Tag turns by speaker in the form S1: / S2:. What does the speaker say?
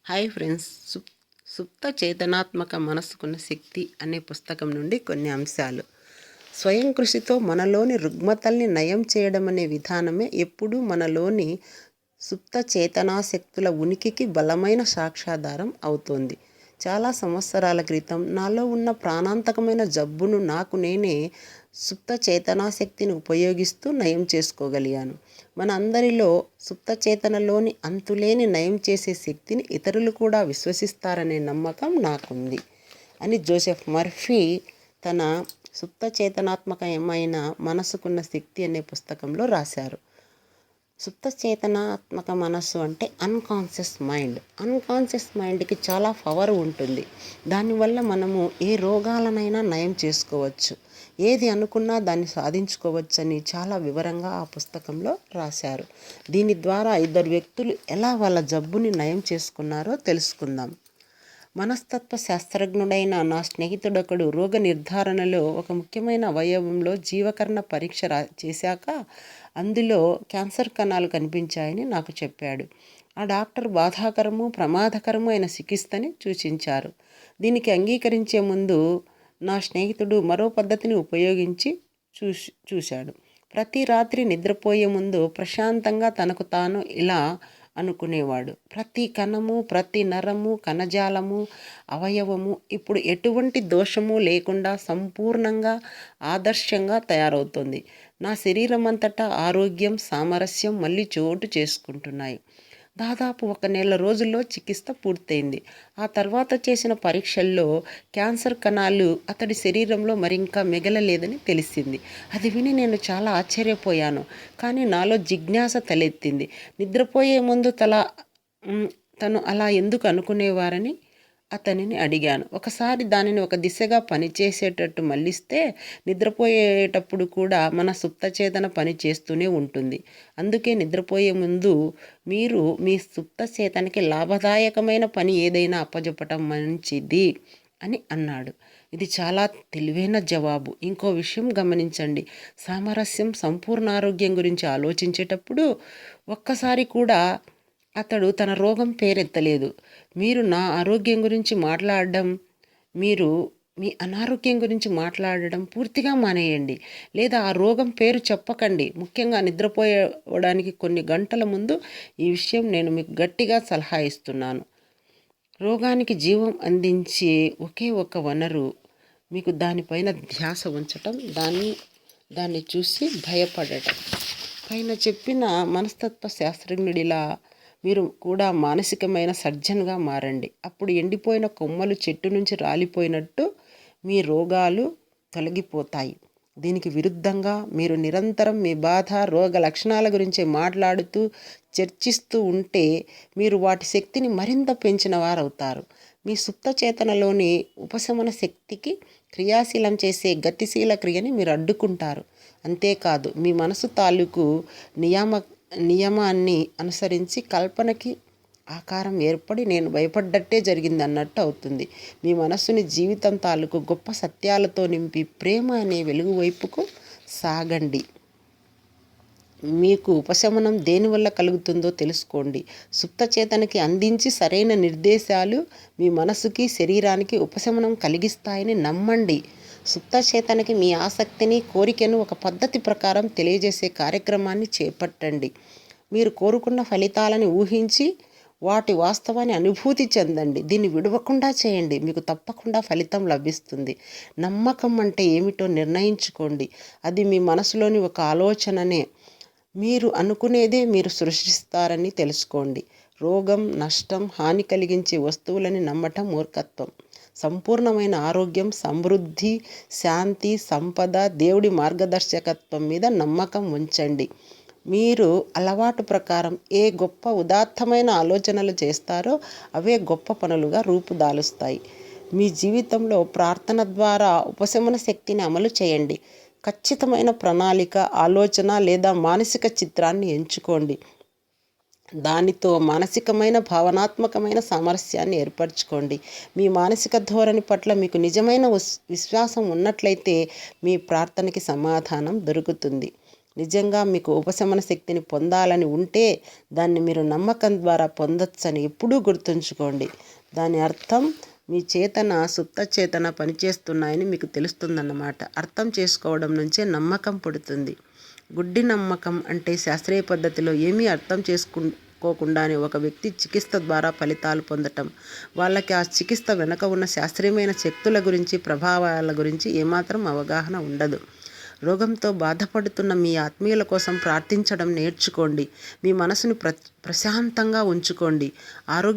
S1: Hi friends, సుప్త చేతనాత్మక మనస్సుకున్న శక్తి అనే పుస్తకం నుండి కొన్ని అంశాలు. స్వయం కృషితో మనలోని రుగ్మతల్ని నయం చేయడం అనే విధానమే ఎప్పుడూ మనలోని సుప్త చేతనాశక్తుల ఉనికికి బలమైన సాక్ష్యాధారం అవుతోంది. చాలా సంవత్సరాల క్రితం నాలో ఉన్న ప్రాణాంతకమైన జబ్బును నాకు నేనే సుప్త చేతనాశక్తిని ఉపయోగిస్తూ నయం చేసుకోగలిగాను. మన అందరిలో సుప్త చేతనలోని అంతులేని నయం చేసే శక్తిని ఇతరులు కూడా విశ్వసిస్తారనే నమ్మకం నాకుంది అని జోసెఫ్ మర్ఫీ తన సుప్త చేతనాత్మకమైన మనసుకున్న శక్తి అనే పుస్తకంలో రాశారు. సుప్త చేతనాత్మక మనస్సు అంటే అన్కాన్షియస్ మైండ్. అన్కాన్షియస్ మైండ్కి చాలా పవర్ ఉంటుంది. దానివల్ల మనము ఏ రోగాలనైనా నయం చేసుకోవచ్చు, ఏది అనుకున్నా దాన్ని సాధించుకోవచ్చని చాలా వివరంగా ఆ పుస్తకంలో రాశారు. దీని ద్వారా ఇద్దరు వ్యక్తులు ఎలా వాళ్ళ జబ్బుని నయం చేసుకున్నారో తెలుసుకుందాం. మనస్తత్వ శాస్త్రజ్ఞుడైన నా స్నేహితుడొకడు రోగ నిర్ధారణలో ఒక ముఖ్యమైన అవయవంలో జీవకరణ పరీక్ష చేశాక అందులో క్యాన్సర్ కణాలు కనిపించాయని నాకు చెప్పాడు. ఆ డాక్టర్ బాధాకరము ప్రమాదకరము అయిన చికిత్సని సూచించారు. దీనికి అంగీకరించే ముందు నా స్నేహితుడు మరో పద్ధతిని ఉపయోగించి చూశాడు. ప్రతి రాత్రి నిద్రపోయే ముందు ప్రశాంతంగా తనకు తాను ఇలా అనుకునేవాడు: ప్రతి కణము, ప్రతి నరము, కణజాలము, అవయవము ఇప్పుడు ఎటువంటి దోషము లేకుండా సంపూర్ణంగా ఆదర్శంగా తయారవుతుంది. నా శరీరం అంతటా ఆరోగ్యం, సామరస్యం మళ్ళీ చోటు చేసుకుంటున్నాయి. దాదాపు 1 నెల రోజుల్లో చికిత్స పూర్తయింది. ఆ తర్వాత చేసిన పరీక్షల్లో క్యాన్సర్ కణాలు అతడి శరీరంలో మరింకా మిగలలేదని తెలిసింది. అది విని నేను చాలా ఆశ్చర్యపోయాను. కానీ నాలో జిజ్ఞాస తలెత్తింది. నిద్రపోయే ముందు తను అలా ఎందుకు అనుకునేవారని అతనిని అడిగాను. ఒకసారి దానిని ఒక దిశగా పనిచేసేటట్టు మళ్ళిస్తే నిద్రపోయేటప్పుడు కూడా మన సుప్తచేతన పని చేస్తూనే ఉంటుంది. అందుకే నిద్రపోయే ముందు మీరు మీ సుప్తచేతనకి లాభదాయకమైన పని ఏదైనా అప్పజెప్పటం మంచిది అని అన్నాడు. ఇది చాలా తెలివైన జవాబు. ఇంకో విషయం గమనించండి. సామరస్యం, సంపూర్ణ ఆరోగ్యం గురించి ఆలోచించేటప్పుడు ఒక్కసారి కూడా అతడు తన రోగం పేరెత్తలేదు. మీరు నా ఆరోగ్యం గురించి మాట్లాడడం, మీరు మీ అనారోగ్యం గురించి మాట్లాడడం పూర్తిగా మానేయండి. లేదా ఆ రోగం పేరు చెప్పకండి. ముఖ్యంగా నిద్రపోవడానికి కొన్ని గంటల ముందు ఈ విషయం నేను మీకు గట్టిగా సలహా ఇస్తున్నాను. రోగానికి జీవం అందించే ఒకే ఒక వనరు మీకు దానిపైన ధ్యాస ఉంచటం, దాన్ని చూసి భయపడటం. పైన చెప్పిన మనస్తత్వ శాస్త్రజ్ఞుడిలా మీరు కూడా మానసికమైన సర్జన్గా మారండి. అప్పుడు ఎండిపోయిన కొమ్మలు చెట్టు నుంచి రాలిపోయినట్టు మీ రోగాలు తొలగిపోతాయి. దీనికి విరుద్ధంగా మీరు నిరంతరం మీ బాధ, రోగ లక్షణాల గురించి మాట్లాడుతూ చర్చిస్తూ ఉంటే మీరు వాటి శక్తిని మరింత పెంచిన వారవుతారు. మీ సుప్త చేతనలోని ఉపశమన శక్తికి క్రియాశీలం చేసే గతిశీల క్రియని మీరు అడ్డుకుంటారు. అంతేకాదు, మీ మనసు తాలూకు నియమాన్ని అనుసరించి కల్పనకి ఆకారం ఏర్పడి నేను భయపడ్డట్టే జరిగింది అన్నట్టు అవుతుంది. మీ మనస్సుని జీవితం తాలూకు గొప్ప సత్యాలతో నింపి ప్రేమ అనే వెలుగు వైపుకు సాగండి. మీకు ఉపశమనం దేనివల్ల కలుగుతుందో తెలుసుకోండి. సుప్తచేతనకి అందించి సరైన నిర్దేశాలు మీ మనసుకి, శరీరానికి ఉపశమనం కలిగిస్తాయని నమ్మండి. సుప్తచేతనకి మీ ఆసక్తిని, కోరికను ఒక పద్ధతి ప్రకారం తెలియజేసే కార్యక్రమాన్ని చేపట్టండి. మీరు కోరుకున్న ఫలితాలని ఊహించి వాటి వాస్తవాన్ని అనుభూతి చెందండి. దీన్ని విడవకుండా చేయండి. మీకు తప్పకుండా ఫలితం లభిస్తుంది. నమ్మకం అంటే ఏమిటో నిర్ణయించుకోండి. అది మీ మనసులోని ఒక ఆలోచననే. మీరు అనుకునేదే మీరు సృష్టిస్తారని తెలుసుకోండి. రోగం, నష్టం, హాని కలిగించే వస్తువులని నమ్మటం మూర్ఖత్వం. సంపూర్ణమైన ఆరోగ్యం, సమృద్ధి, శాంతి, సంపద, దేవుడి మార్గదర్శకత్వం మీద నమ్మకం ఉంచండి. మీరు అలవాటు ప్రకారం ఏ గొప్ప ఉదాత్తమైన ఆలోచనలు చేస్తారో అవే గొప్ప పనులుగా రూపుదాలుస్తాయి. మీ జీవితంలో ప్రార్థన ద్వారా ఉపశమన శక్తిని అమలు చేయండి. ఖచ్చితమైన ప్రణాళిక, ఆలోచన లేదా మానసిక చిత్రాన్ని ఎంచుకోండి. దానితో మానసికమైన, భావనాత్మకమైన సామరస్యాన్ని ఏర్పరచుకోండి. మీ మానసిక ధోరణి పట్ల మీకు నిజమైన విశ్వాసం ఉన్నట్లయితే మీ ప్రార్థనకి సమాధానం దొరుకుతుంది. నిజంగా మీకు ఉపశమన శక్తిని పొందాలని ఉంటే దాన్ని మీరు నమ్మకం ద్వారా పొందొచ్చని ఎప్పుడూ గుర్తుంచుకోండి. దాని అర్థం మీ చేతన సుప్త చేతన పనిచేస్తున్నాయని మీకు తెలుస్తుందన్నమాట. అర్థం చేసుకోవడం నుంచే నమ్మకం పుడుతుంది. గుడ్డి నమ్మకం అంటే శాస్త్రీయ పద్ధతిలో ఏమీ అర్థం చేసుకోకుండానే ఒక వ్యక్తి చికిత్స ద్వారా ఫలితాలు పొందటం. వాళ్ళకి ఆ చికిత్స వెనుక ఉన్న శాస్త్రీయమైన శక్తుల గురించి, ప్రభావాల గురించి ఏమాత్రం అవగాహన ఉండదు. రోగంతో బాధపడుతున్న మీ ఆత్మీయుల కోసం ప్రార్థించడం నేర్చుకోండి. మీ మనసును ప్రశాంతంగా ఉంచుకోండి. ఆరోగ్య